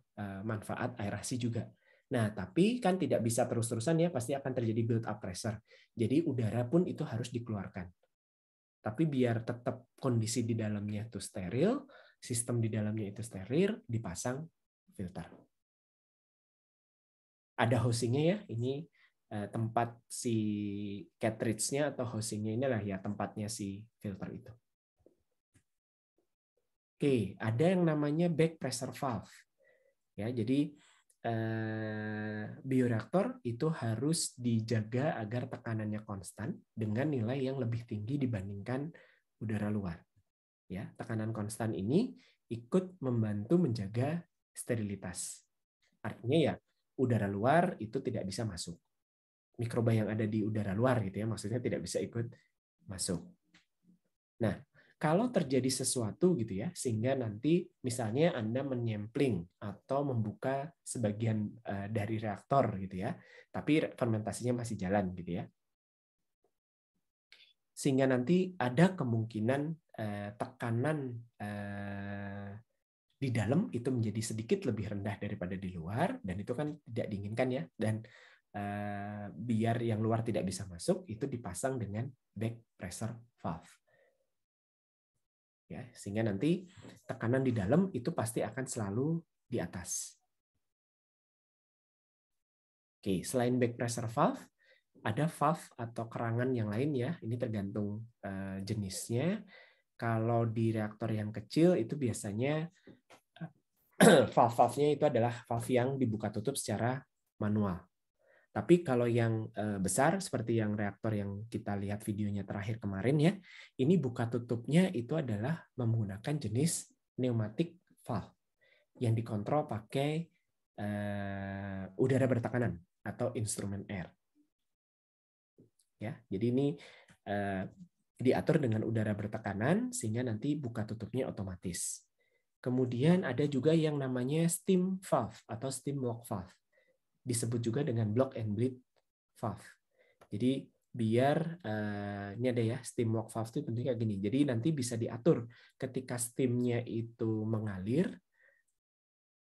manfaat aerasi juga. Nah, tapi kan tidak bisa terus-terusan ya, pasti akan terjadi build up pressure. Jadi udara pun itu harus dikeluarkan. Tapi biar tetap kondisi di dalamnya itu steril, sistem di dalamnya itu steril, dipasang filter. Ada housingnya ya, ini tempat si cartridge-nya atau housingnya inilah ya tempatnya si filter itu. Oke, ada yang namanya back pressure valve. Ya, jadi bioreaktor itu harus dijaga agar tekanannya konstan dengan nilai yang lebih tinggi dibandingkan udara luar. Ya, tekanan konstan ini ikut membantu menjaga sterilitas. Artinya ya, udara luar itu tidak bisa masuk. Mikroba yang ada di udara luar gitu ya, maksudnya tidak bisa ikut masuk. Nah, kalau terjadi sesuatu gitu ya, sehingga nanti misalnya Anda menyempling atau membuka sebagian dari reaktor gitu ya, tapi fermentasinya masih jalan gitu ya. Sehingga nanti ada kemungkinan tekanan di dalam itu menjadi sedikit lebih rendah daripada di luar, dan itu kan tidak diinginkan ya, dan biar yang luar tidak bisa masuk, itu dipasang dengan back pressure valve. Ya, sehingga nanti tekanan di dalam itu pasti akan selalu di atas. Oke, selain back pressure valve, ada valve atau kerangan yang lain ya. Ini tergantung jenisnya. Kalau di reaktor yang kecil itu biasanya valve-valve-nya itu adalah valve yang dibuka tutup secara manual. Tapi kalau yang besar seperti yang reaktor yang kita lihat videonya terakhir kemarin ya, ini buka tutupnya itu adalah menggunakan jenis pneumatic valve yang dikontrol pakai udara bertekanan atau instrument air. Ya, jadi ini diatur dengan udara bertekanan sehingga nanti buka tutupnya otomatis. Kemudian ada juga yang namanya steam valve atau steam lock valve. Disebut juga dengan block and bleed valve. Jadi biar ini ada ya steam lock valve itu bentuknya kayak gini. Jadi nanti bisa diatur ketika steamnya itu mengalir,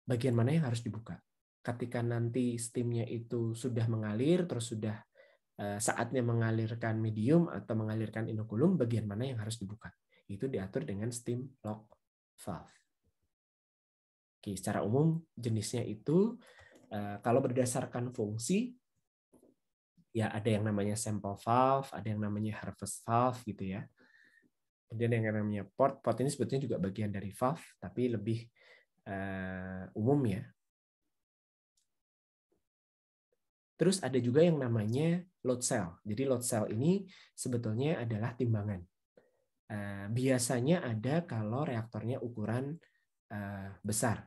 bagian mana yang harus dibuka. Ketika nanti steamnya itu sudah mengalir, terus sudah saatnya mengalirkan medium atau mengalirkan inokulum, bagian mana yang harus dibuka. Itu diatur dengan steam lock valve. Oke, secara umum jenisnya itu kalau berdasarkan fungsi, ya ada yang namanya sample valve, ada yang namanya harvest valve gitu ya. Kemudian yang namanya port. Port ini sebetulnya juga bagian dari valve, tapi lebih umum ya. Terus ada juga yang namanya load cell. Jadi load cell ini sebetulnya adalah timbangan. Biasanya ada kalau reaktornya ukuran besar.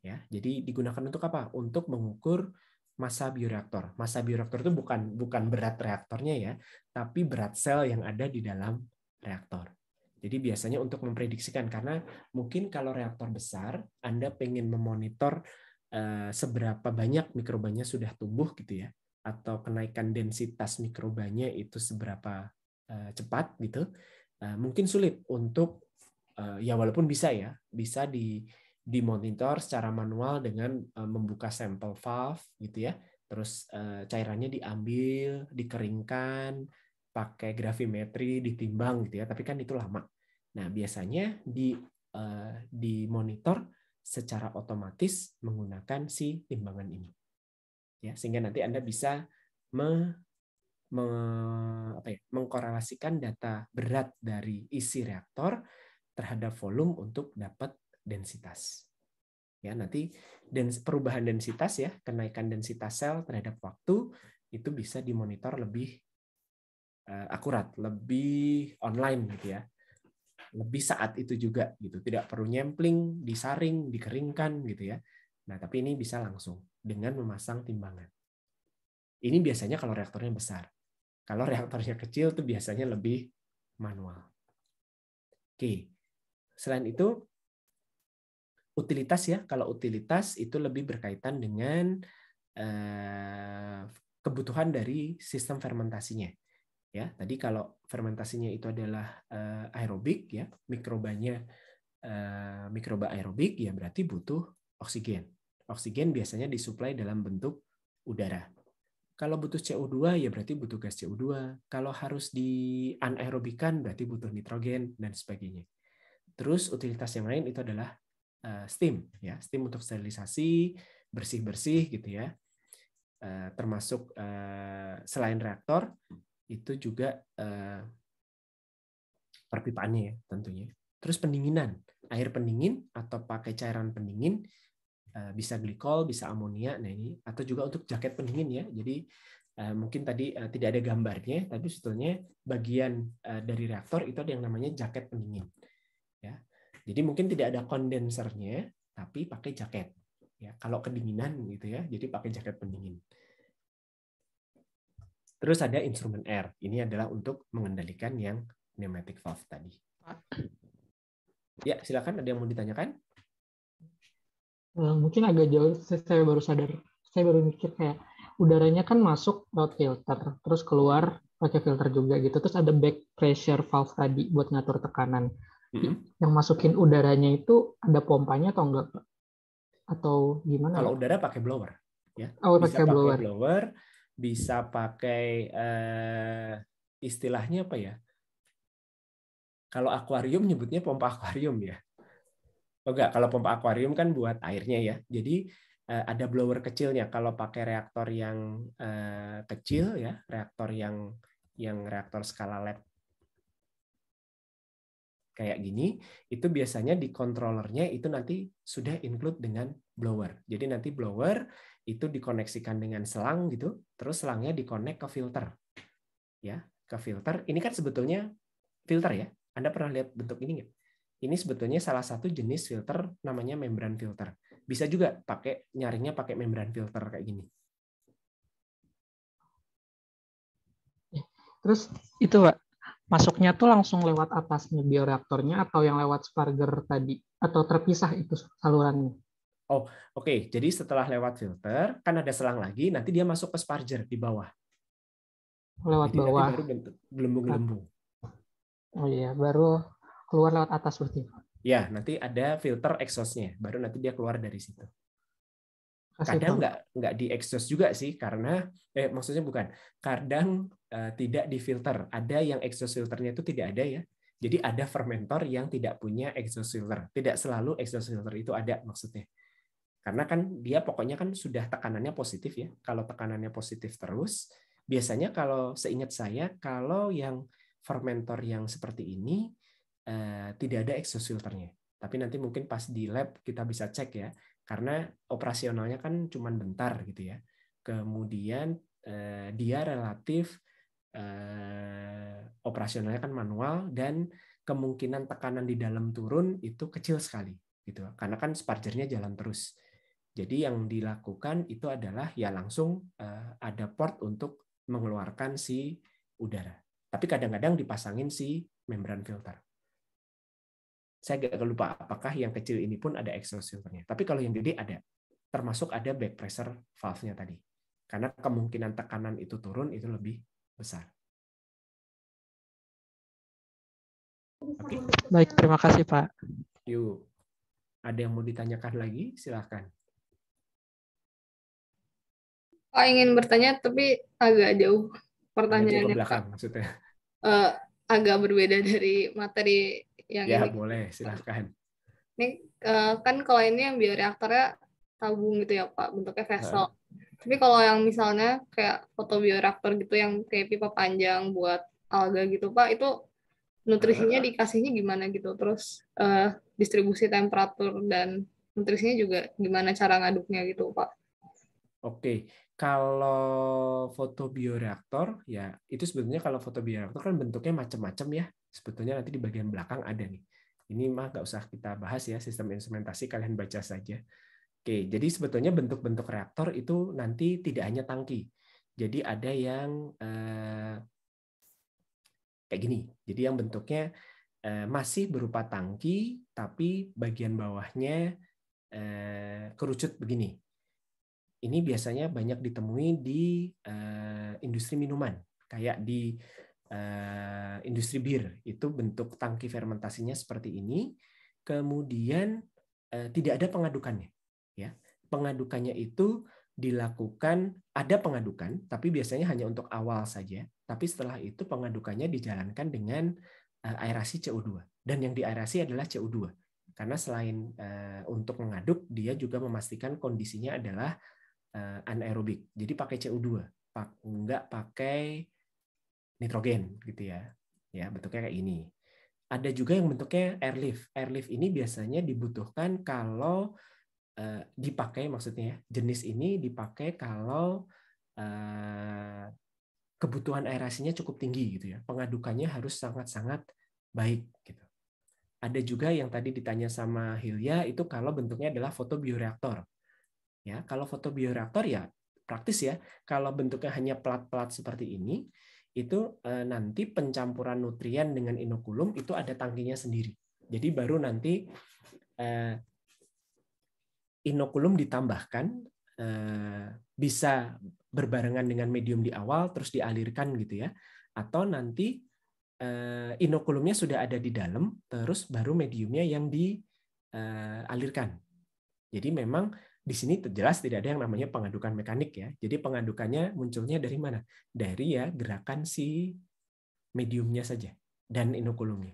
Ya, jadi digunakan untuk apa? Untuk mengukur massa bioreaktor. Massa bioreaktor itu bukan berat reaktornya ya, tapi berat sel yang ada di dalam reaktor. Jadi biasanya untuk memprediksikan, karena mungkin kalau reaktor besar, Anda pengen memonitor seberapa banyak mikrobanya sudah tumbuh gitu ya, atau kenaikan densitas mikrobanya itu seberapa cepat gitu, mungkin sulit untuk ya walaupun bisa ya, bisa dimonitor secara manual dengan membuka sampel valve gitu ya, terus cairannya diambil, dikeringkan, pakai gravimetri, ditimbang gitu ya, tapi kan itu lama. Nah, biasanya dimonitor secara otomatis menggunakan si timbangan ini. Ya, sehingga nanti Anda bisa mengkorelasikan data berat dari isi reaktor terhadap volume untuk dapat densitas. Ya, nanti perubahan densitas ya, kenaikan densitas sel terhadap waktu itu bisa dimonitor lebih akurat, lebih online gitu ya. Lebih saat itu juga gitu. Tidak perlu nyempling, disaring, dikeringkan gitu ya. Nah, tapi ini bisa langsung dengan memasang timbangan. Ini biasanya kalau reaktornya besar. Kalau reaktornya kecil tuh biasanya lebih manual. Oke. Selain itu utilitas ya. Kalau utilitas itu lebih berkaitan dengan kebutuhan dari sistem fermentasinya. Ya, tadi kalau fermentasinya itu adalah aerobik ya, mikrobanya mikroba aerobik ya berarti butuh oksigen. Oksigen biasanya disuplai dalam bentuk udara. Kalau butuh CO2 ya berarti butuh gas CO2. Kalau harus di anaerobikan berarti butuh nitrogen dan sebagainya. Terus utilitas yang lain itu adalah steam ya, steam untuk sterilisasi, bersih-bersih gitu ya. Termasuk selain reaktor itu juga perpipaannya ya tentunya. Terus pendinginan, air pendingin atau pakai cairan pendingin, bisa glikol, bisa amonia. Nah ini atau juga untuk jaket pendingin ya. Jadi mungkin tadi tidak ada gambarnya, tapi sebetulnya bagian dari reaktor itu ada yang namanya jaket pendingin. Ya. Jadi mungkin tidak ada kondensernya, tapi pakai jaket. Ya, kalau kedinginan gitu ya, jadi pakai jaket pendingin. Terus ada instrumen air. Ini adalah untuk mengendalikan yang pneumatic valve tadi. Ya, silakan. Ada yang mau ditanyakan? Mungkin agak jauh. Saya baru sadar. Saya baru mikir kayak udaranya kan masuk lewat filter, terus keluar pakai filter juga gitu. Terus ada back pressure valve tadi buat ngatur tekanan. Yang masukin udaranya itu ada pompanya atau enggak, Pak? Atau gimana? Kalau udara pakai blower. Ya. Oh, Bisa pakai blower. Bisa pakai istilahnya apa ya? Kalau akuarium nyebutnya pompa akuarium ya. Oh enggak, kalau pompa akuarium kan buat airnya ya. Jadi ada blower kecilnya. Kalau pakai reaktor yang kecil ya, reaktor yang reaktor skala lab kayak gini, itu biasanya di controllernya itu nanti sudah include dengan blower. Jadi nanti blower itu dikoneksikan dengan selang gitu, terus selangnya dikonek ke filter. Ya, ke filter. Ini kan sebetulnya filter ya. Anda pernah lihat bentuk ini nggak? Ini sebetulnya salah satu jenis filter namanya membran filter. Bisa juga nyaringnya pakai membran filter kayak gini. Terus itu, Pak, masuknya tuh langsung lewat atasnya bioreaktornya atau yang lewat sparger tadi? Atau terpisah itu salurannya? Oh, oke. Jadi setelah lewat filter, kan ada selang lagi, nanti dia masuk ke sparger di bawah. Lewat jadi bawah. Nanti baru bentuk gelembung-gelembung. Oh iya, baru keluar lewat atas berarti. Ya, nanti ada filter exhaust-nya, baru nanti dia keluar dari situ. Kadang nggak di exhaust juga sih, karena maksudnya bukan. Kadang tidak di filter. Ada yang exhaust filternya itu tidak ada ya. Jadi ada fermentor yang tidak punya exhaust filter. Tidak selalu exhaust filter itu ada maksudnya. Karena kan dia pokoknya kan sudah tekanannya positif ya. Kalau tekanannya positif terus, biasanya kalau seingat saya, kalau yang fermentor yang seperti ini tidak ada exhaust filternya. Tapi nanti mungkin pas di lab kita bisa cek ya. Karena operasionalnya kan cuma bentar gitu ya. Kemudian dia relatif operasionalnya kan manual dan kemungkinan tekanan di dalam turun itu kecil sekali gitu. Karena kan spargernya jalan terus. Jadi yang dilakukan itu adalah ya langsung ada port untuk mengeluarkan si udara. Tapi kadang-kadang dipasangin si membran filter. Saya agak lupa apakah yang kecil ini pun ada exhaust filternya. Tapi kalau yang gede ada. Termasuk ada back pressure valve-nya tadi. Karena kemungkinan tekanan itu turun itu lebih besar. Oke. Baik, terima kasih Pak. Yuk. Ada yang mau ditanyakan lagi? Silakan. Pak ingin bertanya tapi agak jauh pertanyaannya. Agak jauh ke belakang maksudnya. agak berbeda dari materi yang Ya, ini. boleh, silahkan. Ini kan kalau ini yang bioreaktornya tabung gitu ya Pak, bentuknya vessel. Tapi kalau yang misalnya kayak fotobioreaktor gitu yang kayak pipa panjang buat alga gitu Pak, itu nutrisinya dikasihnya gimana gitu? Terus distribusi temperatur dan nutrisinya juga gimana cara ngaduknya gitu Pak? Oke, kalau fotobioreaktor ya itu sebetulnya kalau fotobioreaktor kan bentuknya macam-macam ya. Sebetulnya nanti di bagian belakang ada nih. Ini mah nggak usah kita bahas ya, sistem instrumentasi kalian baca saja. Oke, jadi sebetulnya bentuk-bentuk reaktor itu nanti tidak hanya tangki. Jadi ada yang kayak gini. Jadi yang bentuknya masih berupa tangki, tapi bagian bawahnya kerucut begini. Ini biasanya banyak ditemui di industri minuman, kayak di industri bir. Itu bentuk tangki fermentasinya seperti ini. Kemudian tidak ada pengadukannya. Ya, pengadukannya itu dilakukan, ada pengadukan, tapi biasanya hanya untuk awal saja. Tapi setelah itu pengadukannya dijalankan dengan aerasi CO2. Dan yang diaerasi adalah CO2. Karena selain untuk mengaduk, dia juga memastikan kondisinya adalah anaerobik. Jadi pakai CO2, nggak pakai nitrogen gitu ya. Ya, bentuknya kayak ini. Ada juga yang bentuknya airlift. Airlift ini biasanya dibutuhkan kalau dipakai, maksudnya jenis ini dipakai kalau kebutuhan aerasinya cukup tinggi gitu ya. Pengadukannya harus sangat-sangat baik gitu. Ada juga yang tadi ditanya sama Hilya itu kalau bentuknya adalah fotobioreaktor. Ya, kalau fotobioreaktor ya praktis ya. Kalau bentuknya hanya plat-plat seperti ini, itu nanti pencampuran nutrien dengan inokulum itu ada tangkinya sendiri. Jadi baru nanti inokulum ditambahkan bisa berbarengan dengan medium di awal terus dialirkan gitu ya. Atau nanti inokulumnya sudah ada di dalam terus baru mediumnya yang dialirkan. Jadi memang di sini jelas tidak ada yang namanya pengadukan mekanik ya. Jadi pengadukannya munculnya dari mana? Dari ya gerakan si mediumnya saja dan inokulumnya.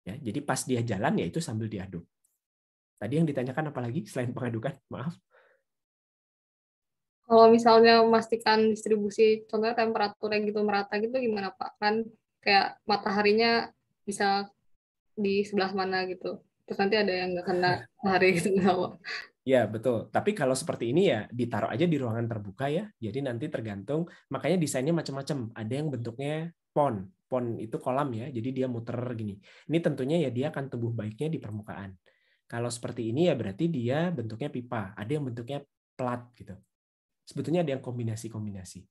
Ya, jadi pas dia jalan ya itu sambil diaduk. Tadi yang ditanyakan apa lagi selain pengadukan? Maaf. Kalau misalnya memastikan distribusi, contohnya temperaturnya gitu merata gitu gimana Pak? Kan kayak mataharinya bisa di sebelah mana gitu. Terus nanti ada yang nggak kena matahari gitu. Ya, betul. Tapi kalau seperti ini ya ditaruh aja di ruangan terbuka ya. Jadi nanti tergantung, makanya desainnya macam-macam. Ada yang bentuknya pon. Pon itu kolam ya, jadi dia muter gini. Ini tentunya ya dia akan tumbuh baiknya di permukaan. Kalau seperti ini ya berarti dia bentuknya pipa. Ada yang bentuknya plat gitu. Sebetulnya ada yang kombinasi-kombinasi.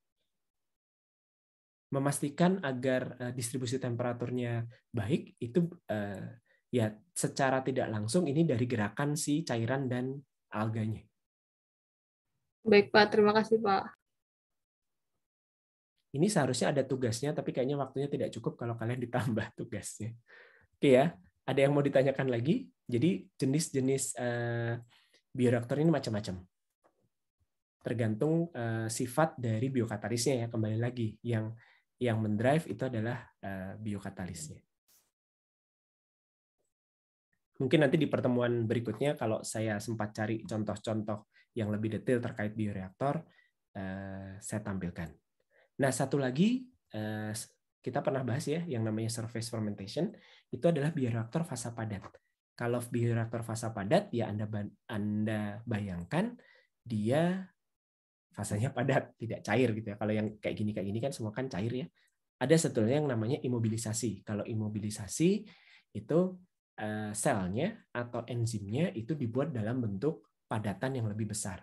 Memastikan agar distribusi temperaturnya baik itu ya secara tidak langsung ini dari gerakan si cairan dan alganya. Baik Pak, terima kasih Pak. Ini seharusnya ada tugasnya, tapi kayaknya waktunya tidak cukup kalau kalian ditambah tugasnya. Oke ya, ada yang mau ditanyakan lagi? Jadi jenis-jenis bioreaktor ini macam-macam. Tergantung sifat dari biokatalisnya ya, kembali lagi. Yang mendrive itu adalah biokatalisnya. Mungkin nanti di pertemuan berikutnya kalau saya sempat cari contoh-contoh yang lebih detail terkait bioreaktor, saya tampilkan. Nah, satu lagi kita pernah bahas ya, yang namanya surface fermentation, itu adalah bioreaktor fasa padat. Kalau bioreaktor fasa padat, ya Anda bayangkan dia fasanya padat, tidak cair gitu ya. Kalau yang kayak gini kan semua kan cair ya. Ada sebetulnya yang namanya imobilisasi. Kalau imobilisasi itu selnya atau enzimnya itu dibuat dalam bentuk padatan yang lebih besar.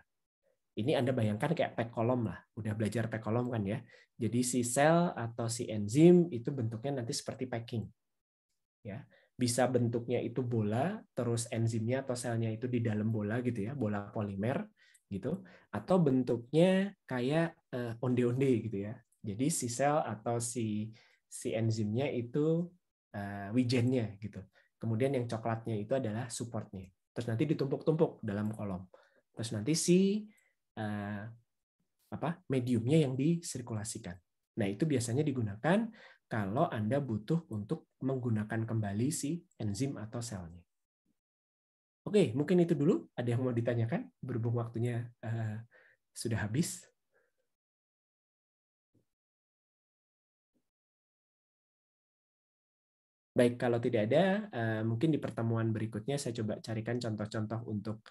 Ini Anda bayangkan kayak pack kolom lah. Udah belajar pack kolom kan ya. Jadi si sel atau si enzim itu bentuknya nanti seperti packing. Ya, bisa bentuknya itu bola, terus enzimnya atau selnya itu di dalam bola gitu ya, bola polimer gitu, atau bentuknya kayak onde-onde gitu ya. Jadi si sel atau si enzimnya itu wijennya gitu. Kemudian yang coklatnya itu adalah supportnya. Terus nanti ditumpuk-tumpuk dalam kolom. Terus nanti si mediumnya yang disirkulasikan. Nah, itu biasanya digunakan kalau Anda butuh untuk menggunakan kembali si enzim atau selnya. Oke, mungkin itu dulu. Ada yang mau ditanyakan? Berhubung waktunya sudah habis. Baik, kalau tidak ada, mungkin di pertemuan berikutnya saya coba carikan contoh-contoh untuk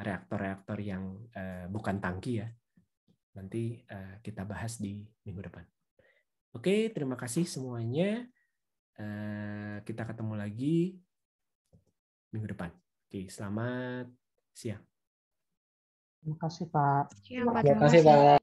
reaktor-reaktor yang bukan tangki ya. Nanti kita bahas di minggu depan. Oke, terima kasih semuanya. Kita ketemu lagi minggu depan. Oke, selamat siang. Terima kasih, Pak. Siap, Pak. Terima kasih, Pak.